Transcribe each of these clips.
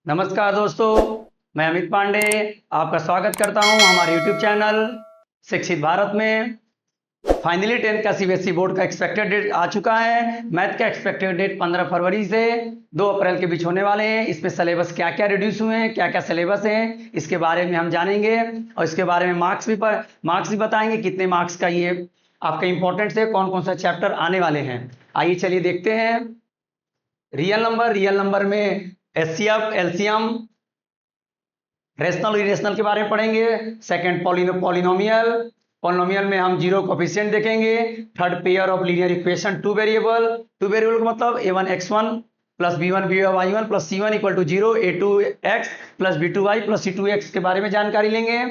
नमस्कार दोस्तों, मैं अमित पांडे आपका स्वागत करता हूं हमारे YouTube चैनल शिक्षित भारत में। फाइनली 10th का सीबीएसई बोर्ड का एक्सपेक्टेड डेट आ चुका है। मैथ का एक्सपेक्टेड डेट 15 फरवरी से 2 अप्रैल के बीच होने वाले हैं। इसमें सिलेबस क्या क्या रिड्यूस हुए हैं, क्या क्या सिलेबस हैं, इसके बारे में हम जानेंगे और इसके बारे में मार्क्स भी बताएंगे, कितने मार्क्स का ये आपका इंपॉर्टेंट है, कौन कौन सा चैप्टर आने वाले हैं। आइए चलिए देखते हैं। रियल नंबर में एचसीएफ, एलसीएम, रेशनल इरेशनल के बारे में पढ़ेंगे। सेकंड पॉलिनोमियल में हम जीरो कोफिशिएंट देखेंगे। Third pair of linear equation two variable का मतलब a1 x1 plus b1 y1 plus c1 equal to 0, a2 x plus b2 y plus c2 x के बारे में जानकारी लेंगे।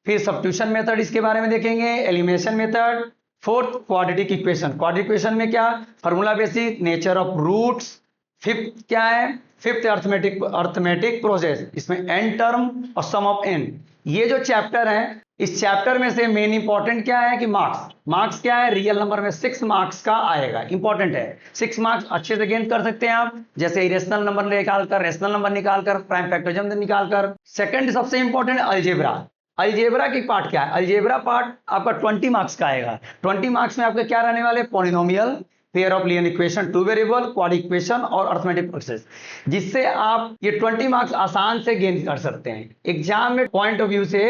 फिर सब्स्टिट्यूशन मेथड इसके बारे में देखेंगे, elimination method. Fourth quadratic equation में क्या, formula basic, nature of roots. Fifth क्या है, फिफ्थ अर्थमेटिक प्रोसेस, इसमें एन टर्म और सम ऑफ एन। ये जो चैप्टर है, इस चैप्टर में से मेन इंपॉर्टेंट क्या है कि मार्क्स क्या है, रियल नंबर में 6 मार्क्स का आएगा, इंपॉर्टेंट है। 6 मार्क्स अच्छे से गेन कर सकते हैं आप, जैसे इरेशनल नंबर निकालकर, रेशनल नंबर निकालकर, प्राइम फैक्टरिज्म निकालकर। सेकंड सबसे इंपॉर्टेंट अलजेब्रा की पार्ट क्या है, अलजेब्रा पार्ट आपका 20 मार्क्स का आएगा। 20 मार्क्स में आपके क्या रहने वाले, polynomial, pair of linear equation, two variable, quadratic equation और अर्थमेटिक प्रोसेस, जिससे आप ये 20 मार्क्स आसान से गेन कर सकते हैं। एग्जाम में पॉइंट ऑफ व्यू से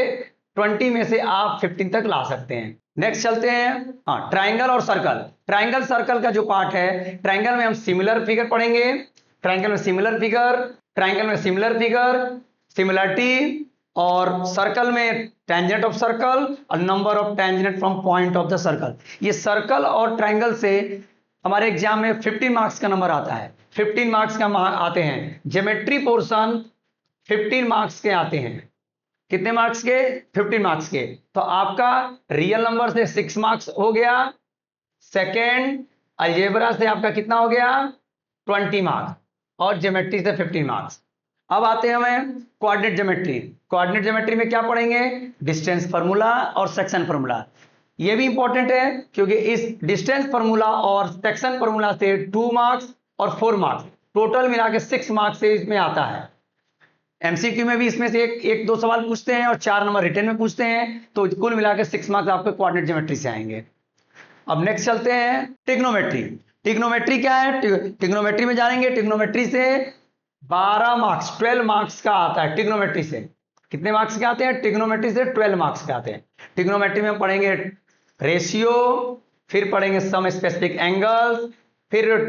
20 में से आप 15 तक ला सकते हैं। नेक्स्ट चलते हैं, हाँ, ट्राइंगल और सर्कल। ट्राइंगल सर्कल का जो पार्ट है, ट्राइंगल में हम सिमिलर फिगर पढ़ेंगे। ट्राइंगल में सिमिलर फिगर, सिमिलरिटी, और सर्कल में टेंजेंट ऑफ सर्कल और number of tangent from point of the circle. ये सर्कल और ट्राइंगल से हमारे एग्जाम में 15 मार्क्स का नंबर आता है। 15 मार्क्स का आते हैं। ज्योमेट्री पोर्शन 15 मार्क्स के आते हैं। कितने मार्क्स के, 15 मार्क्स के। तो आपका रियल नंबर से 6 मार्क्स हो गया। सेकेंड अलजेब्रा से आपका कितना हो गया, 20 मार्क्स, और ज्योमेट्री से 15 मार्क्स। अब आते हैं हमें कोऑर्डिनेट ज्योमेट्री में क्या पढ़ेंगे, डिस्टेंस फार्मूला और सेक्शन फार्मूला। ये भी इंपॉर्टेंट है, क्योंकि इस डिस्टेंस फार्मूला और सेक्शन फार्मूला से 2 मार्क्स और 4 मार्क्स, टोटल मिला के 6 मार्क्स से इसमें आता है। एमसीक्यू में भी इसमें से एक दो सवाल पूछते हैं और 4 नंबर रिटर्न में पूछते हैं, तो कुल मिला के 6 मार्क्स आपके कोऑर्डिनेट ज्योमेट्री से आएंगे। अब नेक्स्ट चलते हैं टिग्नोमेट्री क्या है, टिग्नोमेट्री में जानेंगे। टिग्नोमेट्री से 12 मार्क्स का आता है। टिग्नोमेट्री से कितने मार्क्स के आते हैं, टिग्नोमेट्री से 12 मार्क्स के आते हैं। टिग्नोमेट्री में हम पढ़ेंगे रेशियो, फिर पढ़ेंगे सम स्पेसिफिक एंगल्स, फिर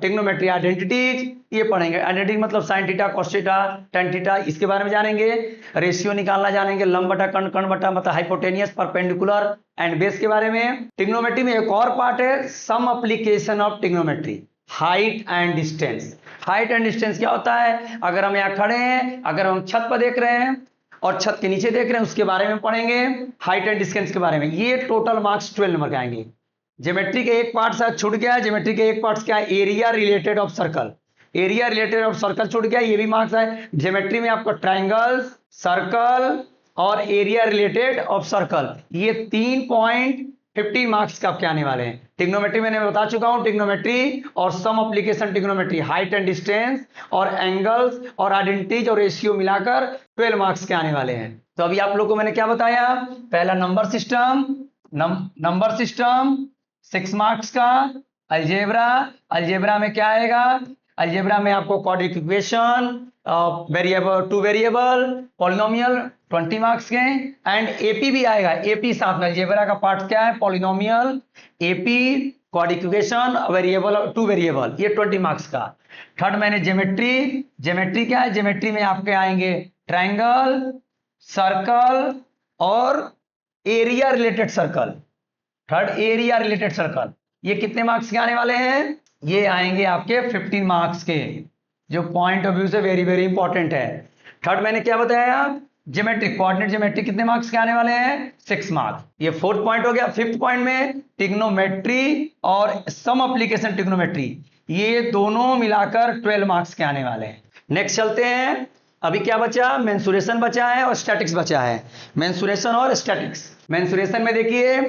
टिग्नोमेट्री आइडेंटिटीज, ये पढ़ेंगे। आइडेंटिटी मतलब sine theta, cos theta, tan theta, इसके बारे में जानेंगे। रेशियो निकालना जानेंगे, लंब बटा कर्ण बटा मतलब हाइपोटेनियस, परपेंडिकुलर एंड बेस के बारे में। टिग्नोमेट्री में एक और पार्ट है, some application of trigonometry, height and distance. Height and distance क्या होता है, अगर हम यहाँ खड़े हैं, अगर हम छत पर देख रहे हैं और छत के नीचे देख रहे हैं, उसके बारे में पढ़ेंगे। हाइट एंड डिस्टेंस के बारे में ये टोटल मार्क्स 12 नंबर के आएंगे। ज्योमेट्री के एक पार्ट शायद छूट गया है। ज्योमेट्री के एक पार्ट क्या है, एरिया रिलेटेड ऑफ सर्कल छूट गया, ये भी मार्क्स है। ज्योमेट्री में आपको ट्राइंगल्स, सर्कल और एरिया रिलेटेड ऑफ सर्कल, ये 3.50 मार्क्स का आपके आने वाले हैं। टिग्नोमेट्री मैंने बता चुका हूं, टिग्नोमेट्री और some application trigonometry, height and distance और एंगल्स और आइडेंटिटीज और रेशियो मिलाकर 12 मार्क्स के आने वाले हैं। तो अभी आप लोगों को मैंने क्या बताया, पहला नंबर सिस्टम 6 मार्क्स का। अलजेब्रा में क्या आएगा, अलजेब्रा में आपको quadratic equation, variable, two variable, polynomial 20 marks के, एंड एपी भी आएगा। एपी साथ में अलजेब्रा का पार्ट क्या है, polynomial, AP, quadratic equation, variable, two variable, ये 20 मार्क्स का। थर्ड मैंने ज्योमेट्री क्या है, ज्योमेट्री में आपके आएंगे ट्राइंगल, सर्कल और area related circle. Third area related circle, ये कितने मार्क्स के आने वाले हैं, ये आएंगे आपके 15 मार्क्स के, जो पॉइंट ऑफ व्यू से वेरी वेरी इंपॉर्टेंट है। थर्ड मैंने क्या बताया, ज्योमेट्री, कोऑर्डिनेट ज्योमेट्री कितने मार्क्स के आने वाले हैं, 6 मार्क्स। ये फोर्थ पॉइंट हो गया। फिफ्थ पॉइंट में टिग्नोमेट्री और सम एप्लीकेशन टिग्नोमेट्री, ये दोनों मिलाकर 12 मार्क्स के आने वाले हैं। नेक्स्ट चलते हैं, अभी क्या बचा, मेंसुरेशन बचा है और स्टैटिक्स बचा है। मेंसुरेशन और स्टैटिक्स, मेंसुरेशन में देखिए,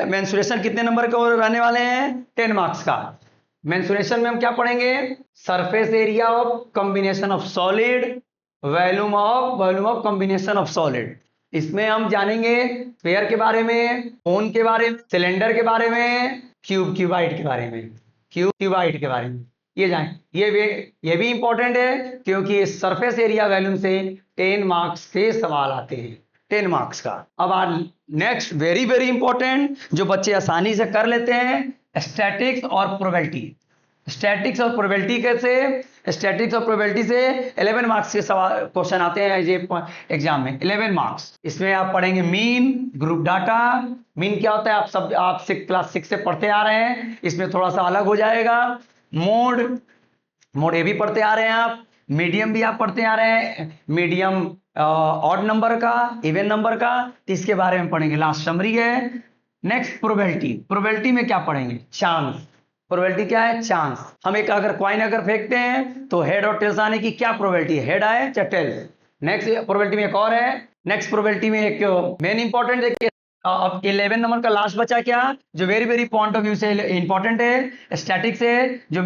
मेंसुरेशन कितने नंबर के रहने वाले हैं, 10 मार्क्स का। मेंसुरेशन में हम क्या पढ़ेंगे, surface area of combination of solid, volume of combination of solid. इसमें हम जानेंगे स्फीयर के बारे में, कोन के बारे में, सिलेंडर के बारे में, क्यूबाइड के बारे में, क्यूबाइड के बारे में। ये जाएं, ये भी इंपॉर्टेंट है क्योंकि सरफेस एरिया वॉल्यूम से 10 मार्क्स के सवाल आते हैं, 10 मार्क्स का। अब आज नेक्स्ट वेरी वेरी इंपॉर्टेंट, जो बच्चे आसानी से कर लेते हैं, स्टैटिक्स और प्रोबेबिलिटी। स्टैटिक्स और प्रोबेबिलिटी कैसे? स्टैटिक्स और प्रोबेबिलिटी से 11 मार्क्स के सवाल क्वेश्चन आते हैं ये एग्जाम में, 11 मार्क्स। इसमें आप पढ़ेंगे मीन, ग्रुप डाटा। मीन क्या होता है आप क्लास 6 से पढ़ते आ रहे हैं, इसमें थोड़ा सा अलग हो जाएगा। मोड ये भी पढ़ते आ रहे हैं आप। मीडियम भी आप पढ़ते आ रहे हैं, मीडियम ऑड नंबर का, इवन नंबर का, तो इसके बारे में पढ़ेंगे, लास्ट समरी है। Next probability. प्रोबेबिलिटी में क्या पढ़ेंगे? चांस। प्रोबेबिलिटी क्या है? चांस। हम एक अगर कॉइन अगर फेंकते हैं तो हेड और टेल्स आने की क्या प्रोबेबिलिटी है? हेड आए चाहे टेल्स। नेक्स्ट प्रोबेबिलिटी में एक और है, नेक्स्ट प्रोबेबिलिटी में एक मेन इंपॉर्टेंट है। अब 11 नंबर का लास्ट बचा क्या, जो very very point of view से इंपॉर्टेंट है, स्टैटिक्स है, जो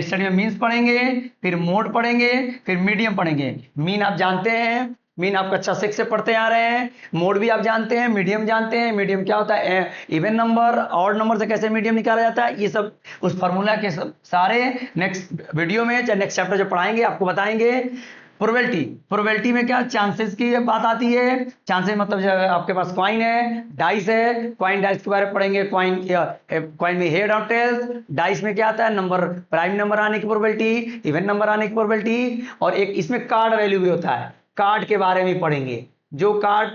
स्टडी में मीन्स पढ़ेंगे, फिर मोड पढ़ेंगे, फिर मीडियम पढ़ेंगे। मीन आप जानते हैं, मीन आप कक्षा 6 से पढ़ते आ रहे हैं। मोड भी आप जानते हैं, मीडियम जानते हैं। मीडियम क्या होता है? इवन नंबर, ऑड नंबर से कैसे मीडियम निकाला जाता है, ये सब उस फार्मूला के सब सारे नेक्स्ट वीडियो में चाहे नेक्स्ट चैप्टर जो पढ़ाएंगे आपको बताएंगे। प्रोबेबिलिटी में क्या चांसेस की बात आती है। चांसेस मतलब जो आपके पास कॉइन है, डाइस है, कॉइन डाइस के बारे में पढ़ेंगे। कॉइन में हेड और टेल्स, डाइस में क्या आता है? नंबर, प्राइम नंबर आने की प्रोबेबिलिटी, इवन नंबर आने की प्रोबेबिलिटी, और एक इसमें कार्ड वैल्यू भी होता है, कार्ड के बारे में पढ़ेंगे। जो कार्ड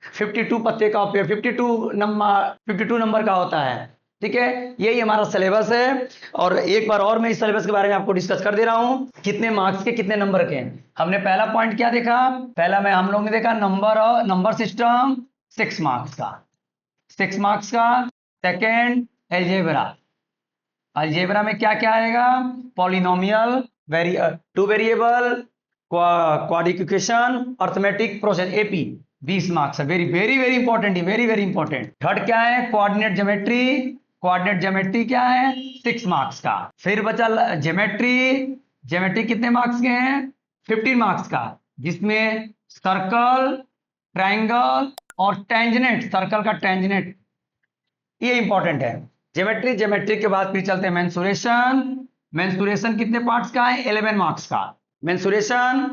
52 पत्ते का, 52 नंबर का होता है, ठीक है। यही हमारा सिलेबस है। और एक बार और मैं इस सिलेबस के बारे में आपको डिस्कस कर दे रहा हूं, कितने मार्क्स के कितने नंबर के। हमने पहला पॉइंट क्या देखा? पहला में हम लोगों ने देखा नंबर सिस्टम 6 मार्क्स का, 6 मार्क्स का। Second algebra. अलजेब्रा में क्या क्या आएगा? Polynomial, two variable, quadratic equation, arithmetic process, AP, 20 marks है। Very very very important, very very important. Third क्या है? Coordinate geometry. कोऑर्डिनेट ज्योमेट्री क्या है? 6 मार्क्स का। फिर बचा ज्योमेट्री। ज्योमेट्री कितने मार्क्स के हैं? 15 मार्क्स का, जिसमें सर्कल, ट्राइंगल और टेंजेंट, सर्कल का टेंजेंट, ये इंपॉर्टेंट है। ज्योमेट्री के बाद फिर चलते हैं मेंसुरेशन। मेंसुरेशन कितने पार्ट्स का है? 11 मार्क्स का मेंसुरेशन।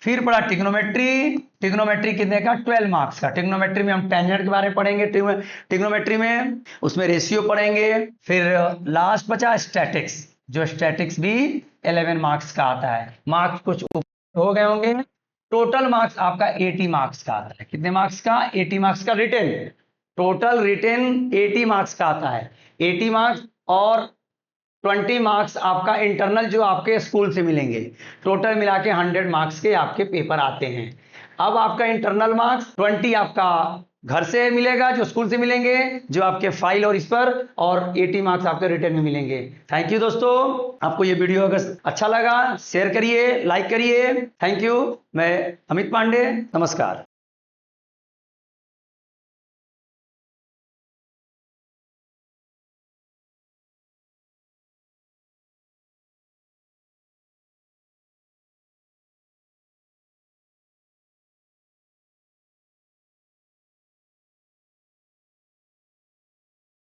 फिर पढ़ा ट्रिग्नोमेट्री। ट्रिग्नोमेट्री कितने का? 12 मार्क्स का। ट्रिग्नोमेट्री में हम टेंजेंट के बारे में पढ़ेंगे, ट्रिग्नोमेट्री में उसमें रेशियो पढ़ेंगे। फिर लास्ट बचा स्टैटिक्स, जो स्टैटिक्स भी 11 मार्क्स का आता है। मार्क्स कुछ हो गए होंगे। टोटल मार्क्स आपका 80 मार्क्स का आता है। कितने मार्क्स का? 80 मार्क्स का रिटन। टोटल रिटन 80 मार्क्स का आता है, 80 मार्क्स। और 20 मार्क्स आपका इंटरनल जो आपके स्कूल से मिलेंगे। टोटल मिला के 100 मार्क्स के आपके पेपर आते हैं। अब आपका इंटरनल मार्क्स 20 आपका घर से मिलेगा, जो स्कूल से मिलेंगे, जो आपके फाइल और इस पर, और 80 मार्क्स आपके रिटर्न में मिलेंगे। थैंक यू दोस्तों। आपको ये वीडियो अगर अच्छा लगा शेयर करिए, लाइक करिए। Thank you. मैं अमित पांडे, नमस्कार।